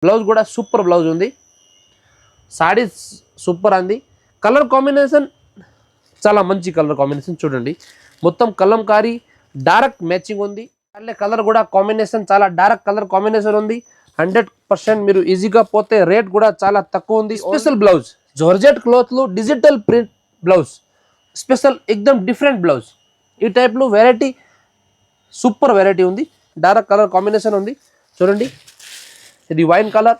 Blouse కూడా super blouse ఉంది. Saree super అంది. కలర్ కాంబినేషన్ చాలా మంచి కలర్ కాంబినేషన్ చూడండి. మొత్తం కలంకారీ డార్క్ మ్యాచింగ్ ఉంది. అట్లే కలర్ కూడా కాంబినేషన్ చాలా డార్క్ కలర్ కాంబినేషన్ ఉంది. 100% మీరు ఈజీగా పోతే. రేట్ కూడా చాలా తక్కువ ఉంది. స్పెషల్ బ్లౌజ్ జార్జెట్ క్లాత్లో డిజిటల్ ప్రింట్ బ్లౌజ్, స్పెషల్ ఎక్దమ్ డిఫరెంట్ బ్లౌజ్. ఈ టైప్లో వెరైటీ సూపర్ వెరైటీ ఉంది. డార్క్ కలర్ కాంబినేషన్ ఉంది చూడండి. ఇది వైన్ కలర్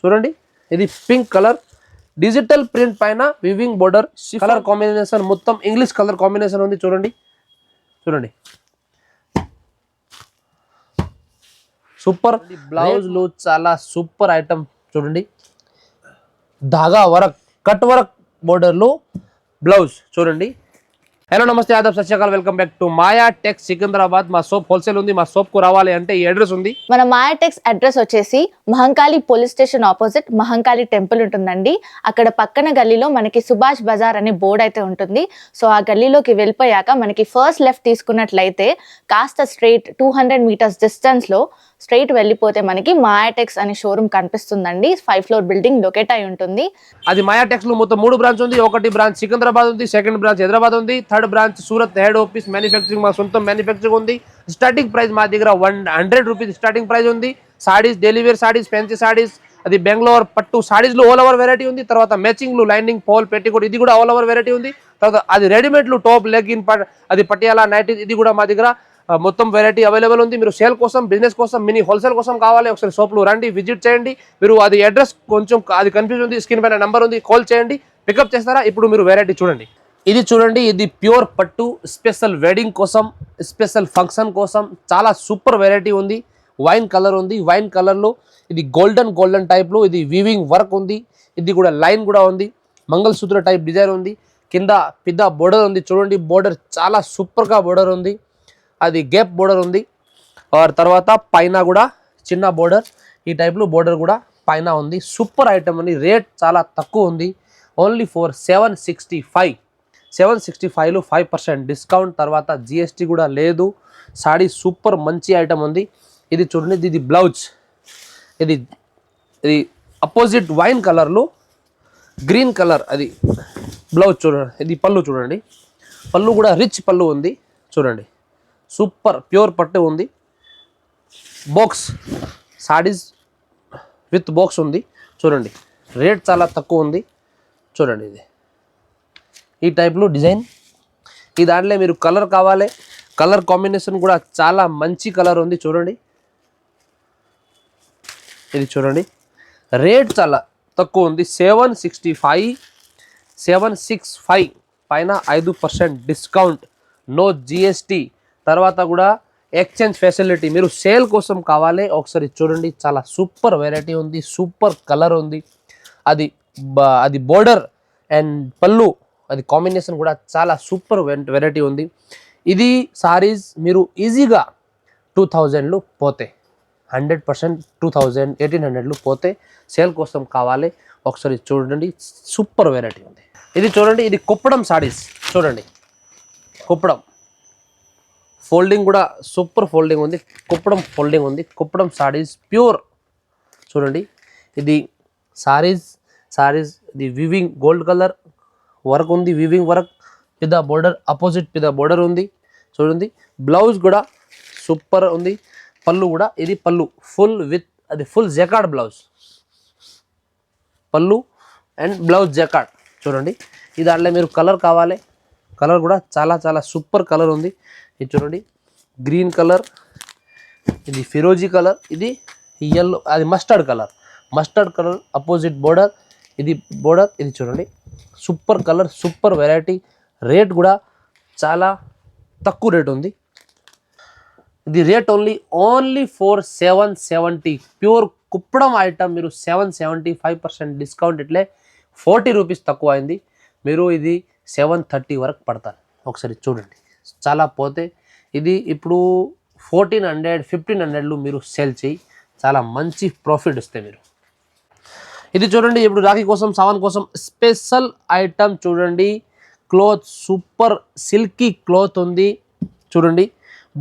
చూడండి. ఇది పింక్ కలర్ డిజిటల్ ప్రింట్ పైన వివింగ్ బోర్డర్. కలర్ కాంబినేషన్ మొత్తం ఇంగ్లీష్ కలర్ కాంబినేషన్ ఉంది చూడండి. చూడండి సూపర్. బ్లౌజ్ లో చాలా సూపర్ ఐటమ్ చూడండి. ధాగా వర్క్ కట్ వర్క్ బోర్డర్ లో బ్లౌజ్ చూడండి. హలో నమస్తే ఆదాబ్ సత్ శ్రీ అకాల్. Welcome back to Maya Tex Secunderabad. మా షాప్ హోల్సేల్ ఉంది. మా షాప్ కు రావాలి అంటే ఈ అడ్రస్ ఉంది. మన మాయా టెక్స్ అడ్రస్ వచ్చేసి Mahankali police station opposite Mahankali temple ఉంటుందండి. అక్కడ పక్కన గల్లీలో మనకి సుభాష్ బజార్ అనే బోర్డు అయితే ఉంటుంది. సో ఆ గల్లీలోకి వెళ్ళిపోయాక మనకి ఫస్ట్ లెఫ్ట్ తీసుకున్నట్లయితే కాస్త స్ట్రైట్ 200 మీటర్స్ డిస్టెన్స్ లో స్ట్రైట్ వెళ్ళిపోతే మనకి మాయా టెక్స్ అనే షోరూమ్ కనిపిస్తుందండి. 5th ఫ్లోర్ బిల్డింగ్ లొకేట్ అయి ఉంటుంది. అది మాయా టెక్స్ లో మొత్తం 3 బ్రాంచ్ ఉంది. ఒకటి బ్రాంచ్ సికింద్రాబాద్ ఉంది, సెకండ్ బ్రాంచ్ హైదరాబాద్ ఉంది, third branch Surat head office manufacturing మా సొంతం మ్యానుఫ్యాక్చరింగ్ ఉంది. స్టార్టింగ్ ప్రైస్ మా దగ్గర 100 రూపీస్ స్టార్టింగ్ ప్రైస్ ఉంది. Saris, daily wear saris, fancy saris, అది బెంగళూరు పట్టు సాడీస్ లో ఆల్ ఓవర్ వెరైటీ ఉంది. తర్వాత మ్యాచింగ్ లు లైనింగ్ పోల్ పెట్టికోట్ ఇది కూడా ఆల్ ఓవర్ వెరైటీ ఉంది. తర్వాత అది రెడీమేడ్ లు టాప్ లెగిన్ అది పటియాలా నైట్ ఇది కూడా మా దగ్గర మొత్తం వెరైటీ అవైలబుల్ ఉంది. మీరు సేల్ కోసం, బిజినెస్ కోసం, మినీ హోల్సేల్ కోసం కావాలి ఒకసారి షాప్లో రండి, విజిట్ చేయండి. మీరు అది అడ్రస్ కొంచెం అది కన్ఫ్యూజ్ ఉంది, స్క్రీన్ పైన నెంబర్ ఉంది, కాల్ చేయండి, పికప్ చేస్తారా. ఇప్పుడు మీరు వెరైటీ చూడండి. ఇది చూడండి. ఇది ప్యూర్ పట్టు స్పెషల్ వెడ్డింగ్ కోసం, స్పెషల్ ఫంక్షన్ కోసం చాలా సూపర్ వెరైటీ ఉంది. వైన్ కలర్ ఉంది. వైన్ కలర్లో ఇది గోల్డెన్ టైప్లో ఇది వీవింగ్ వర్క్ ఉంది. ఇది కూడా లైన్ కూడా ఉంది. మంగళసూత్ర టైప్ డిజైన్ ఉంది. కింద పెద్ద బోర్డర్ ఉంది చూడండి. బోర్డర్ చాలా సూపర్గా బోర్డర్ ఉంది. అది గ్యాప్ బోర్డర్ ఉంది. తర్వాత పైన కూడా చిన్న బోర్డర్ ఈ టైప్లో బోర్డర్ కూడా పైన ఉంది. సూపర్ ఐటమ్ అని. రేట్ చాలా తక్కువ ఉంది. ఓన్లీ ఫర్ 765లో 5% డిస్కౌంట్. తర్వాత జిఎస్టీ కూడా లేదు. సాడీ సూపర్ మంచి ఐటమ్ ఉంది. ఇది చూడండి. ఇది బ్లౌజ్. ఇది అపోజిట్ వైన్ కలర్లో గ్రీన్ కలర్ అది బ్లౌజ్ చూడండి. ఇది పళ్ళు చూడండి. పళ్ళు కూడా రిచ్ పళ్ళు ఉంది చూడండి. సూపర్ ప్యూర్ పట్టు ఉంది. బాక్స్ సాడీస్ విత్ బాక్స్ ఉంది చూడండి. రేట్ చాలా తక్కువ ఉంది చూడండి. ఇది ఈ టైప్లో డిజైన్. ఈ దాంట్లో మీరు కలర్ కావాలి, కలర్ కాంబినేషన్ కూడా చాలా మంచి కలర్ ఉంది చూడండి. ఇది చూడండి. రేట్ చాలా తక్కువ ఉంది. 765 పైన 5% డిస్కౌంట్, నో జిఎస్టీ. తర్వాత కూడా ఎక్స్చేంజ్ ఫెసిలిటీ. మీరు సేల్ కోసం కావాలి ఒకసారి చూడండి. చాలా సూపర్ వెరైటీ ఉంది. సూపర్ కలర్ ఉంది. అది బోర్డర్ అండ్ పళ్ళు అది కాంబినేషన్ కూడా చాలా సూపర్ వెరైటీ ఉంది. ఇది సారీస్ మీరు ఈజీగా 2000లో పోతే, 100% 2000, 1800లో పోతే. సేల్ కోసం కావాలి ఒకసారి చూడండి. సూపర్ వెరైటీ ఉంది. ఇది చూడండి. ఇది కుప్పడం సారీస్ చూడండి. కుప్పడం ఫోల్డింగ్ కూడా సూపర్ ఫోల్డింగ్ ఉంది. కుప్పడం ఫోల్డింగ్ ఉంది. కుప్పడం సారీస్ ప్యూర్ చూడండి. ఇది సారీస్ ఇది వివింగ్ గోల్డ్ కలర్ వర్క్ ఉంది. వివింగ్ వర్క్ పెద్ద బోర్డర్, అపోజిట్ పెద్ద బోర్డర్ ఉంది చూడండి. బ్లౌజ్ కూడా సూపర్ ఉంది. పళ్ళు కూడా ఇది పళ్ళు ఫుల్ విత్ అది ఫుల్ జకార్డ్ బ్లౌజ్. పళ్ళు అండ్ బ్లౌజ్ జకార్డ్ చూడండి. ఇది దాంట్లో మీరు కలర్ కావాలి, కలర్ కూడా చాలా సూపర్ కలర్ ఉంది. ఇది చూడండి. గ్రీన్ కలర్, ఇది ఫిరోజీ కలర్, ఇది ఎల్లో, అది మస్టర్డ్ కలర్ అపోజిట్ బోర్డర్. ఇది బోర్డర్. ఇది చూడండి. Super colour, super variety. Rate కూడా చాలా తక్కువ రేట్ ఉంది. ఇది rate only for 770. Pure Kuppadam item. మీరు 775% డిస్కౌంట్ ఇట్లే 40 రూపీస్ తక్కువ అయింది. మీరు ఇది 730 వరకు పడతారు. ఒకసారి చూడండి. చాలా పోతే ఇది ఇప్పుడు 1400, 1500లో మీరు సేల్ చేయి. చాలా మంచి ప్రాఫిట్ వస్తాయి మీరు. ఇది చూడండి. ఇప్పుడు రాఖీ కోసం, సావన్ కోసం స్పెషల్ ఐటమ్ చూడండి. క్లాత్ సూపర్ సిల్కీ క్లాత్ ఉంది చూడండి.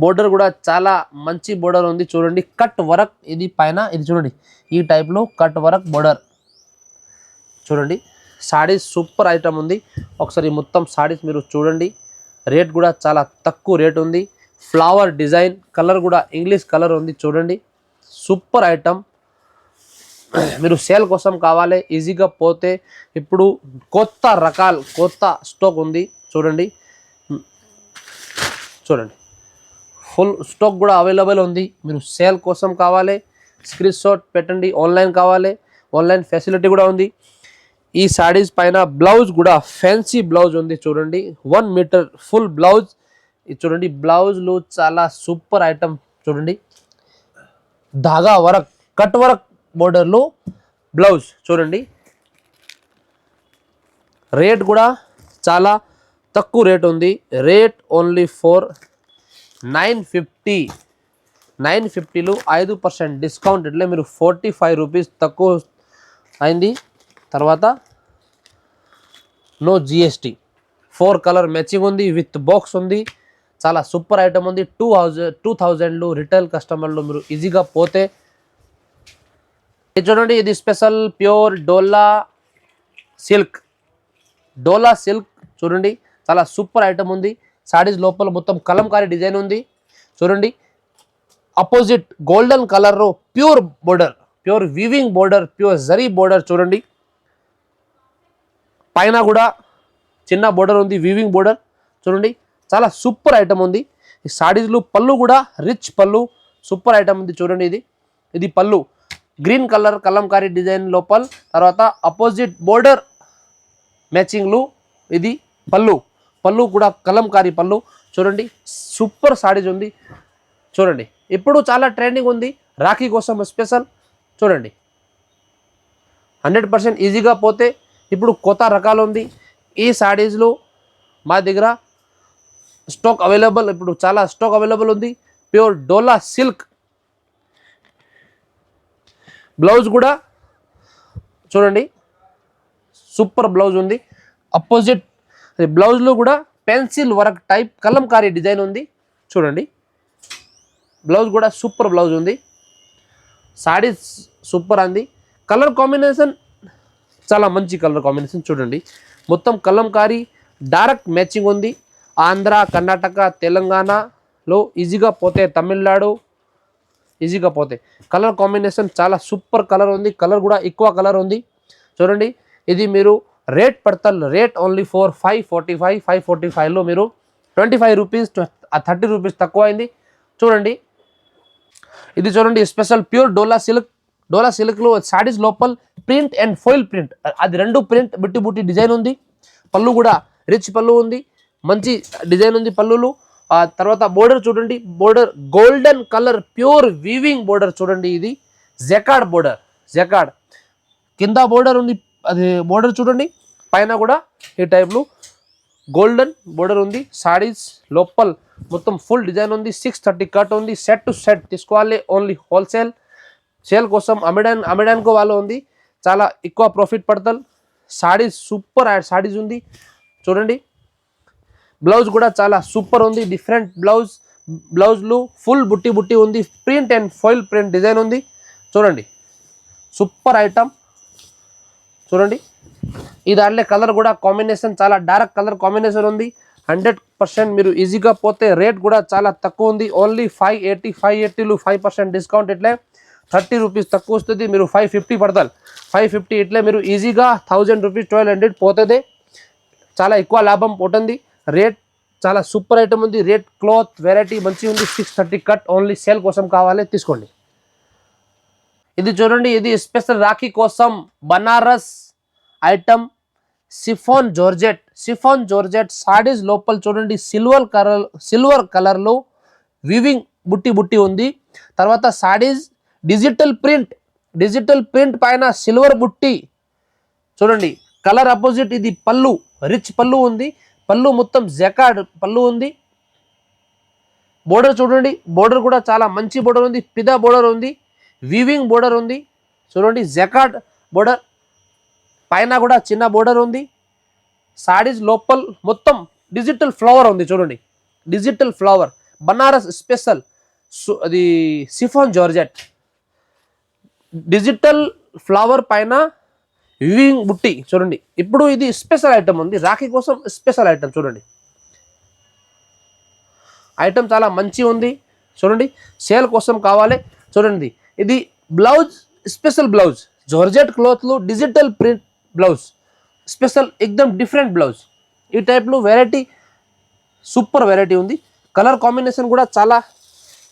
బోర్డర్ కూడా చాలా మంచి బోర్డర్ ఉంది చూడండి. కట్ వర్క్ ఇది పైన, ఇది చూడండి ఈ టైప్లో కట్ వర్క్ బోర్డర్ చూడండి. సారీస్ సూపర్ ఐటమ్ ఉంది. ఒకసారి మొత్తం సారీస్ మీరు చూడండి. రేట్ కూడా చాలా తక్కువ రేట్ ఉంది. ఫ్లవర్ డిజైన్, కలర్ కూడా ఇంగ్లీష్ కలర్ ఉంది చూడండి. Super item. మీరు సేల్ కోసం కావాలి ఈజీగా పోతే. ఇప్పుడు కొత్త రకాలు కొత్త స్టాక్ ఉంది చూడండి. చూడండి ఫుల్ స్టాక్ కూడా అవైలబుల్ ఉంది. మీరు సేల్ కోసం కావాలి స్క్రీన్ షాట్ పెట్టండి. ఆన్లైన్ కావాలి, ఆన్లైన్ ఫెసిలిటీ కూడా ఉంది. ఈ సారీస్ పైన బ్లౌజ్ కూడా ఫ్యాన్సీ బ్లౌజ్ ఉంది చూడండి. 1 మీటర్ ఫుల్ బ్లౌజ్ ఇది చూడండి. బ్లౌజ్లు చాలా సూపర్ ఐటమ్ చూడండి. ధాగా వర్క్, కట్ వర్క్ బోర్డర్లో బ్లౌజ్ చూడండి. రేట్ కూడా చాలా తక్కువ రేట్ ఉంది. Rate only for 950. 950లో 5% డిస్కౌంట్ ఇట్లే మీరు 45 రూపీస్ తక్కువ అయింది. తర్వాత నో జిఎస్టీ. 4 కలర్ మ్యాచింగ్ ఉంది, విత్ బాక్స్ ఉంది. చాలా సూపర్ ఐటమ్ ఉంది. 2000లో రిటైల్ కస్టమర్లు మీరు ఈజీగా పోతే. ఇది చూడండి, ఇది స్పెషల్ ప్యూర్ డోలా సిల్క్. డోలా సిల్క్ చూడండి, చాలా సూపర్ ఐటమ్ ఉంది. సారీస్ లోపల మొత్తం కలంకారీ డిజైన్ ఉంది చూడండి. Opposite golden colour pure border, pure weaving border, pure zari border చూడండి. పైన కూడా చిన్న బోర్డర్ ఉంది, వీవింగ్ బోర్డర్ చూడండి. చాలా సూపర్ ఐటమ్ ఉంది. ఈ సారీస్లు పళ్ళు కూడా రిచ్ పళ్ళు, సూపర్ ఐటమ్ ఉంది చూడండి. ఇది పళ్ళు గ్రీన్ కలర్ కలంకారీ డిజైన్ లోపల. తర్వాత అపోజిట్ బోర్డర్ మ్యాచింగ్లు. ఇది పళ్ళు కూడా కలంకారీ పళ్ళు చూడండి. సూపర్ సారీస్ ఉంది చూడండి. ఇప్పుడు చాలా ట్రెండింగ్ ఉంది రాఖీ కోసం స్పెషల్ చూడండి. 100% ఈజీగా పోతే. ఇప్పుడు కొత్త రకాలు ఉంది ఈ సారీస్లో మా దగ్గర స్టాక్ అవైలబుల్. ఇప్పుడు చాలా స్టాక్ అవైలబుల్ ఉంది. ప్యూర్ డోలా సిల్క్. బ్లౌజ్ కూడా చూడండి సూపర్ బ్లౌజ్ ఉంది. అపోజిట్ బ్లౌజ్లో కూడా pencil work type Kalamkari design ఉంది చూడండి. బ్లౌజ్ కూడా సూపర్ బ్లౌజ్ ఉంది. సారీస్ సూపర్ అంది. కలర్ కాంబినేషన్ చాలా మంచి కలర్ కాంబినేషన్ చూడండి. మొత్తం కలంకారీ డార్క్ మ్యాచింగ్ ఉంది. ఆంధ్ర, కర్ణాటక, తెలంగాణలో ఈజీగా పోతే, తమిళనాడు ఈజీగా పోతే. కలర్ కాంబినేషన్ చాలా సూపర్ కలర్ ఉంది. కలర్ కూడా ఎక్కువ కలర్ ఉంది చూడండి. ఇది మీరు రేట్ పడతారు. Rate only for 545. 545లో మీరు 25 రూపీస్ 30 రూపీస్ తక్కువ అయింది చూడండి. ఇది చూడండి స్పెషల్ ప్యూర్ డోలా సిల్క్. డోలా సిల్క్లో సారీస్ లోపల ప్రింట్ అండ్ ఫాయిల్ ప్రింట్, అది రెండు ప్రింట్ బుట్టి బుట్టి డిజైన్ ఉంది. పళ్ళు కూడా రిచ్ పళ్ళు ఉంది, మంచి డిజైన్ ఉంది పళ్ళులు. ఆ తర్వాత బోర్డర్ చూడండి. Border golden colour pure weaving border చూడండి. ఇది జెకార్డ్ బోర్డర్. జెకార్డ్ కింద బోర్డర్ ఉంది, అది బోర్డర్ చూడండి. పైన కూడా ఈ టైప్లో గోల్డెన్ బోర్డర్ ఉంది. సారీస్ లోపల్ మొత్తం ఫుల్ డిజైన్ ఉంది. 630 కట్ ఉంది. సెట్ టు సెట్ తీసుకోవాలి. ఓన్లీ హోల్సేల్, సేల్ కోసం అమ్మడానికి వాళ్ళు ఉంది. చాలా ఎక్కువ ప్రాఫిట్ పడతారు. సారీస్ సూపర్ సారీస్ ఉంది చూడండి. బ్లౌజ్ కూడా చాలా సూపర్ ఉంది. డిఫరెంట్ బ్లౌజ్లు ఫుల్ బుట్టి బుట్టి ఉంది. Print and foil print design ఉంది చూడండి. సూపర్ ఐటమ్ చూడండి. ఈ దాంట్లో కలర్ కూడా కాంబినేషన్ చాలా డార్క్ కలర్ కాంబినేషన్ ఉంది. 100% మీరు ఈజీగా పోతే. రేట్ కూడా చాలా తక్కువ ఉంది. ఓన్లీ 580. 580లో 5% డిస్కౌంట్ ఇట్లే 30 రూపీస్ తక్కువ వస్తుంది. మీరు 550 పడతారు. 550 ఇట్లే మీరు ఈజీగా 1000 రూపీస్ 1200 పోతుంది. చాలా ఎక్కువ లాభం పోతుంది. రేట్ చాలా సూపర్ ఐటమ్ ఉంది. రేట్ క్లాత్ వెరైటీ మంచి ఉంది. 630 కట్ ఓన్లీ సేల్ కోసం కావాలి తీసుకోండి. ఇది చూడండి, ఇది స్పెషల్ రాఖీ కోసం Banaras item chiffon georgette saris లోపల చూడండి. సిల్వర్ కలర్లో వివింగ్ బుట్టి బుట్టి ఉంది. తర్వాత సారీస్ డిజిటల్ ప్రింట్ పైన సిల్వర్ బుట్టి చూడండి. కలర్ అపోజిట్ ఇది పళ్ళు, రిచ్ పళ్ళు ఉంది. పళ్ళు మొత్తం జెకార్డ్ పళ్ళు ఉంది. బోర్డర్ చూడండి. బోర్డర్ కూడా చాలా మంచి బోర్డర్ ఉంది. పిదా బోర్డర్ ఉంది, వీవింగ్ బోర్డర్ ఉంది చూడండి. జెకార్డ్ బోర్డర్ పైన కూడా చిన్న బోర్డర్ ఉంది. సారీస్ లోపల మొత్తం డిజిటల్ ఫ్లవర్ ఉంది చూడండి. డిజిటల్ ఫ్లవర్ బనారస్ స్పెషల్ అది సిఫాన్ జార్జెట్ డిజిటల్ ఫ్లవర్ పైన వివింగ్ బుట్టి చూడండి. ఇప్పుడు ఇది స్పెషల్ ఐటమ్ ఉంది, రాఖీ కోసం స్పెషల్ ఐటమ్ చూడండి. ఐటమ్ చాలా మంచి ఉంది చూడండి, సేల్ కోసం కావాలి చూడండి. ఇది బ్లౌజ్ స్పెషల్ బ్లౌజ్, జార్జెట్ క్లాత్లో డిజిటల్ ప్రింట్ బ్లౌజ్ స్పెషల్, ఎక్దమ్ డిఫరెంట్ బ్లౌజ్. ఈ టైప్లో వెరైటీ సూపర్ వెరైటీ ఉంది. కలర్ కాంబినేషన్ కూడా చాలా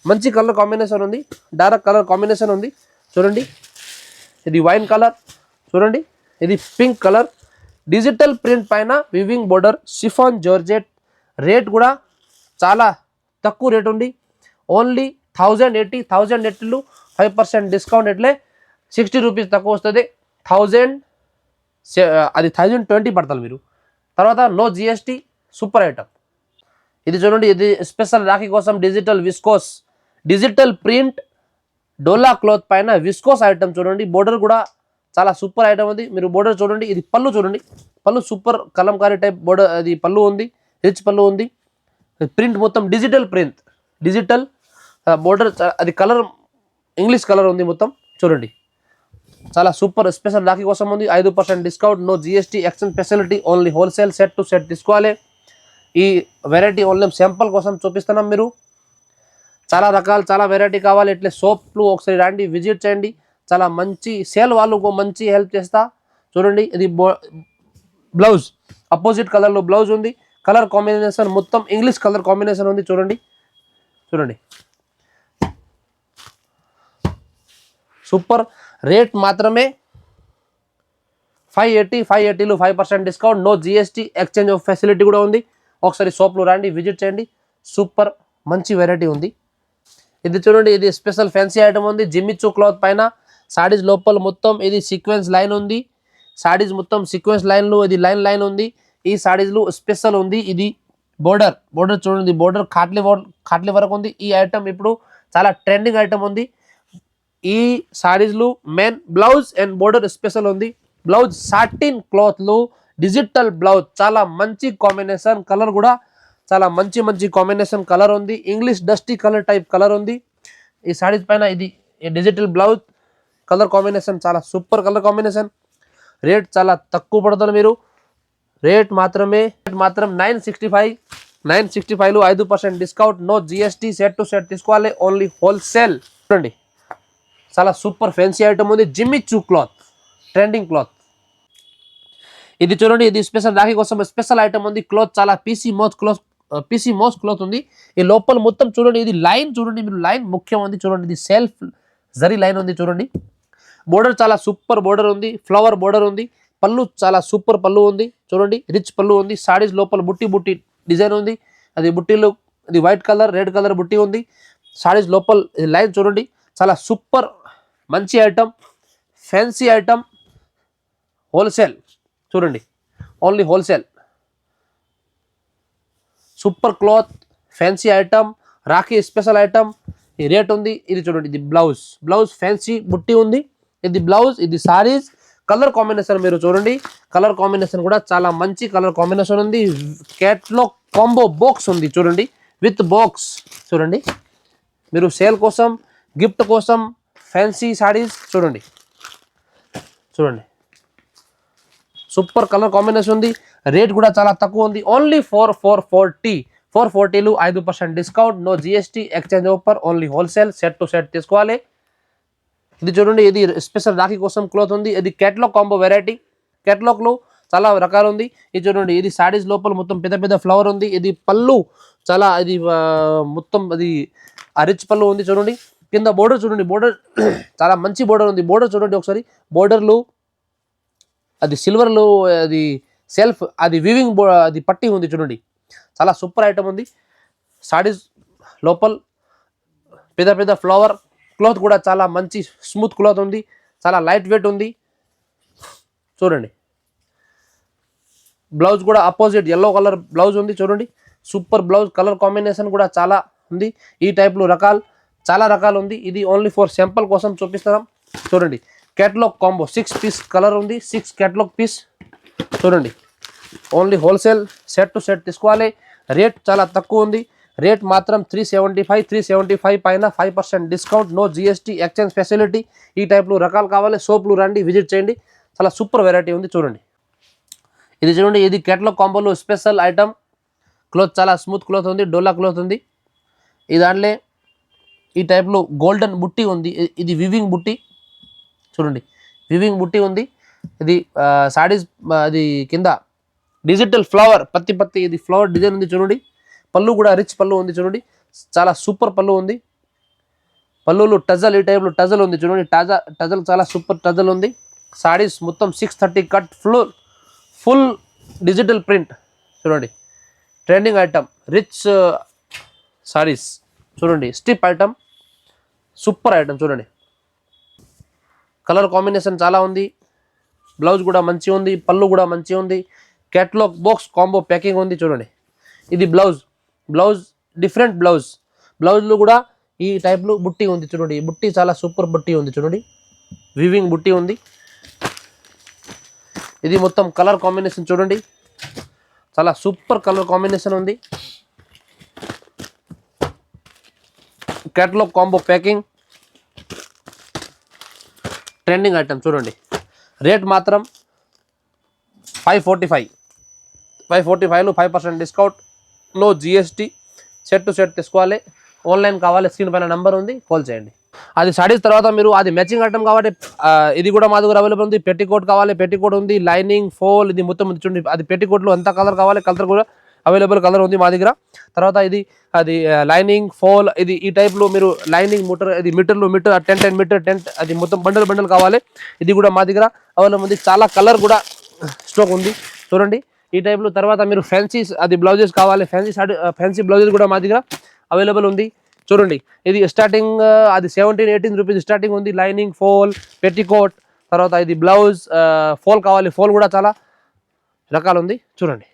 మంచి కలర్ కాంబినేషన్ ఉంది, డార్క్ కలర్ కాంబినేషన్ ఉంది చూడండి. ఇది వైన్ కలర్ చూడండి, ఇది పింక్ కలర్, డిజిటల్ ప్రింట్ పైన weaving border, chiffon georgette. Rate కూడా చాలా తక్కువ రేట్ ఉంది, ఓన్లీ 1080. 1080లో 5% డిస్కౌంట్ ఎట్లే 60 రూపీస్ తక్కువ వస్తుంది. 1020 పడతారు మీరు. తర్వాత నో జిఎస్టీ, సూపర్ ఐటమ్. ఇది చూడండి, ఇది స్పెషల్ రాఖీ కోసం డిజిటల్ విస్కోస్, డిజిటల్ ప్రింట్ డోలా క్లాత్ పైన విస్కోస్ ఐటమ్ చూడండి. బోర్డర్ కూడా చాలా సూపర్ ఐటమ్ ఉంది. మీరు బోర్డర్ చూడండి, ఇది పళ్ళు చూడండి, పళ్ళు సూపర్ కలంకారీ టైప్ బోర్డర్, అది పళ్ళు ఉంది, రిచ్ పళ్ళు ఉంది. ప్రింట్ మొత్తం డిజిటల్ ప్రింట్, డిజిటల్ బోర్డర్, అది కలర్ ఇంగ్లీష్ కలర్ ఉంది మొత్తం చూడండి. చాలా సూపర్ స్పెషల్ రాఖీ కోసం ఉంది. 5% discount, no GST, exchange facility, only wholesale, set to set తీసుకోవాలి. ఈ వెరైటీ ఓన్లీ శాంపుల్ కోసం చూపిస్తున్నాం. మీరు చాలా రకాలు చాలా వెరైటీ కావాలి ఇట్లా సోప్లు ఒకసారి రండి, విజిట్ చేయండి. చాలా మంచి సేల్ వాళ్ళకు మంచి హెల్ప్ చేస్తా చూడండి. ఇది బ్లౌజ్ అపోజిట్ కలర్లో బ్లౌజ్ ఉంది, కలర్ కాంబినేషన్ మొత్తం ఇంగ్లీష్ కలర్ కాంబినేషన్ ఉంది చూడండి. చూడండి సూపర్. రేట్ మాత్రమే 580లో 5% discount, no GST, exchange of facility కూడా ఉంది. ఒకసారి షాప్లో రండి, విజిట్ చేయండి. సూపర్ మంచి వెరైటీ ఉంది. ఇది చూడండి, ఇది స్పెషల్ ఫ్యాన్సీ ఐటమ్ ఉంది. జిమ్మిచూ క్లాత్ పైన సాడీస్ లోపల మొత్తం ఇది సీక్వెన్స్ లైన్ ఉంది. సాడీస్ మొత్తం సీక్వెన్స్ లైన్లు, ఇది లైన్ ఉంది. ఈ సాడీస్లో స్పెషల్ ఉంది. ఇది బోర్డర్ చూడండి, బోర్డర్ ఖాట్లీ వరకు ఉంది. ఈ ఐటమ్ ఇప్పుడు చాలా ట్రెండింగ్ ఐటమ్ ఉంది. ఈ సారీస్లో main blouse and border special ఉంది. బ్లౌజ్ సాటిన్ క్లాత్లో డిజిటల్ బ్లౌజ్, చాలా మంచి కాంబినేషన్, కలర్ కూడా చాలా మంచి కాంబినేషన్ కలర్ ఉంది. English dusty colour type colour ఉంది ఈ సారీస్ పైన. ఇది డిజిటల్ బ్లౌజ్ కలర్ కాంబినేషన్ చాలా సూపర్ కలర్ కాంబినేషన్. రేట్ చాలా తక్కువ పడుతుంది. మీరు రేట్ మాత్రం 965లో 5% discount, no GST, set to set తీసుకోవాలి, ఓన్లీ హోల్సేల్. చూడండి చాలా సూపర్ ఫ్యాన్సీ ఐటమ్ ఉంది. Jimmy Choo cloth, trending cloth. ఇది చూడండి, ఇది స్పెషల్ రాఖీ కోసం స్పెషల్ ఐటమ్ ఉంది. క్లాత్ చాలా పీసీ మోస్ క్లాత్ ఉంది. ఈ లోపల మొత్తం చూడండి, ఇది లైన్ చూడండి, మీరు లైన్ ముఖ్యం ఉంది చూడండి. ఇది సెల్ఫ్ జరీ లైన్ ఉంది చూడండి. బోర్డర్ చాలా సూపర్ బోర్డర్ ఉంది, ఫ్లవర్ బోర్డర్ ఉంది. పళ్ళు చాలా సూపర్ పళ్ళు ఉంది చూడండి, రిచ్ పళ్ళు ఉంది. సాడీస్ లోపల బుట్టి డిజైన్ ఉంది. అది బుట్టిలో ఇది వైట్ కలర్ రెడ్ కలర్ బుట్టి ఉంది. సాడీస్ లోపల లైన్ చూడండి, చాలా సూపర్ మంచి ఐటమ్, ఫ్యాన్సీ ఐటమ్, హోల్సేల్ చూడండి, only wholesale. Super cloth, fancy item, Rakhi special item. ఈ రేట్ ఉంది. ఇది చూడండి, ఇది బ్లౌజ్ ఫ్యాన్సీ బుట్టి ఉంది. ఇది బ్లౌజ్, ఇది సారీస్. కలర్ కాంబినేషన్ మీరు చూడండి, కలర్ కాంబినేషన్ కూడా చాలా మంచి కలర్ కాంబినేషన్ ఉంది. క్యాట్లాగ్ కాంబో బాక్స్ ఉంది చూడండి, విత్ బాక్స్ చూడండి. మీరు సేల్ కోసం, గిఫ్ట్ కోసం ఫ్యాన్సీ సారీస్ చూడండి. సూపర్ కలర్ కాంబినేషన్ ఉంది. రేట్ కూడా చాలా తక్కువ ఉంది, ఓన్లీ 440లో 5% discount, no GST, exchange offer, only wholesale, set to set తీసుకోవాలి. ఇది చూడండి, ఇది స్పెషల్ రాఖీ కోసం క్లాత్ ఉంది. ఇది క్యాట్లాగ్ కాంబో వెరైటీ, క్యాట్లాగ్లో చాలా రకాలు ఉంది. ఇది చూడండి, ఇది సాడీస్ లోపల మొత్తం పెద్ద ఫ్లవర్ ఉంది. ఇది పళ్ళు చాలా, ఇది మొత్తం అది రిచ్ పళ్ళు ఉంది చూడండి. కింద బోర్డర్ చూడండి, బోర్డర్ చాలా మంచి బోర్డర్ ఉంది. బోర్డర్ చూడండి ఒకసారి, బోర్డర్లో అది సిల్వర్లో అది సెల్ఫ్ అది వివింగ్ అది పట్టి ఉంది చూడండి, చాలా సూపర్ ఐటమ్ ఉంది. సాడీస్ లోపల పెద్ద ఫ్లవర్ క్లాత్ కూడా చాలా మంచి స్మూత్ క్లాత్ ఉంది, చాలా లైట్ వెయిట్ ఉంది చూడండి. బ్లౌజ్ కూడా అపోజిట్ ఎల్లో కలర్ బ్లౌజ్ ఉంది చూడండి, సూపర్ బ్లౌజ్. కలర్ కాంబినేషన్ కూడా చాలా ఉంది. ఈ టైప్లో చాలా రకాలు ఉంది. ఇది ఓన్లీ ఫర్ శాంపుల్ కోసం చూపిస్తున్నాం చూడండి. క్యాటలాగ్ కాంబో 6 పీస్ కలర్ ఉంది, 6 క్యాటలాగ్ పీస్ చూడండి. Only wholesale, set to set తీసుకోవాలి. రేట్ చాలా తక్కువ ఉంది, రేట్ మాత్రం 375 పైన 5% discount, no GST, exchange facility. ఈ టైప్లో రకాలు కావాలి, సోప్లు రండి విజిట్ చేయండి. చాలా సూపర్ వెరైటీ ఉంది చూడండి. ఇది చూడండి, ఇది కేటలాగ్ కాంబోలో స్పెషల్ ఐటమ్. క్లాత్ చాలా స్మూత్ క్లాత్ ఉంది, డోలా క్లాత్ ఉంది. ఈ దాంట్లో ఈ టైప్లో గోల్డెన్ బుట్టి ఉంది, ఇది వివింగ్ బుట్టి చూడండి, వివింగ్ బుట్టి ఉంది. ఇది సాడీస్, అది కింద డిజిటల్ ఫ్లవర్ పత్తి ఇది ఫ్లవర్ డిజైన్ ఉంది చూడండి. పళ్ళు కూడా రిచ్ పళ్ళు ఉంది చూడండి, చాలా సూపర్ పళ్ళు ఉంది. పళ్ళులో టజల్, ఈ టైప్లో టజల్ ఉంది చూడండి, టజల్ చాలా సూపర్ టజల్ ఉంది. సాడీస్ మొత్తం 630 కట్ ఫుల్ డిజిటల్ ప్రింట్ చూడండి, ట్రెండింగ్ ఐటమ్, రిచ్ సారీస్ చూడండి, స్టిప్ ఐటమ్, సూపర్ ఐటమ్ చూడండి. కలర్ కాంబినేషన్ చాలా ఉంది, బ్లౌజ్ కూడా మంచి ఉంది, పళ్ళు కూడా మంచి ఉంది. కేటలాగ్ బాక్స్ కాంబో ప్యాకింగ్ ఉంది చూడండి. ఇది బ్లౌజ్ డిఫరెంట్ బ్లౌజ్లో కూడా ఈ టైప్లో బుట్టి ఉంది చూడండి. ఈ బుట్టి చాలా సూపర్ బుట్టి ఉంది చూడండి, వివింగ్ బుట్టి ఉంది. ఇది మొత్తం కలర్ కాంబినేషన్ చూడండి, చాలా సూపర్ కలర్ కాంబినేషన్ ఉంది. Catalogue combo packing, trending item చూడండి. రేట్ మాత్రం 545లో 5% discount, no GST. Set to set తీసుకోవాలి. ఆన్లైన్ కావాలి, స్క్రీన్ పైన నెంబర్ ఉంది, కాల్ చేయండి. అది సాడీస్ తర్వాత మీరు అది మ్యాచింగ్ ఐటమ్ కాబట్టి ఇది కూడా మా దగ్గర అవైలబుల్ ఉంది. పెట్టికోట్ కావాలి, పెట్టికోట్ ఉంది, లైనింగ్ ఫోల్ ఇది మొత్తం ఉంది చూడండి. అది పెట్టికోట్లో ఎంత కలర్ కావాలి, కలర్ కూడా అవైలబుల్ కలర్ ఉంది మా దగ్గర. తర్వాత అది లైనింగ్ ఫోల్, ఇది ఈ టైప్లో మీరు లైనింగ్ మీటర్, ఇది మీటర్ 10 మీటర్ అది మొత్తం బండల్ కావాలి, ఇది కూడా మా దగ్గర అవైలబుల్ ఉంది. చాలా కలర్ కూడా స్టాక్ ఉంది చూడండి ఈ టైప్లో. తర్వాత మీరు ఫ్యాన్సీ అది బ్లౌజెస్ కావాలి, ఫ్యాన్సీ బ్లౌజెస్ కూడా మా దగ్గర అవైలబుల్ ఉంది చూడండి. ఇది స్టార్టింగ్ అది 17-18 రూపీస్ స్టార్టింగ్ ఉంది. లైనింగ్ ఫోల్, పెట్టికోట్, తర్వాత ఇది బ్లౌజ్ ఫోల్ కావాలి, ఫోల్ కూడా చాలా రకాలు ఉంది చూడండి.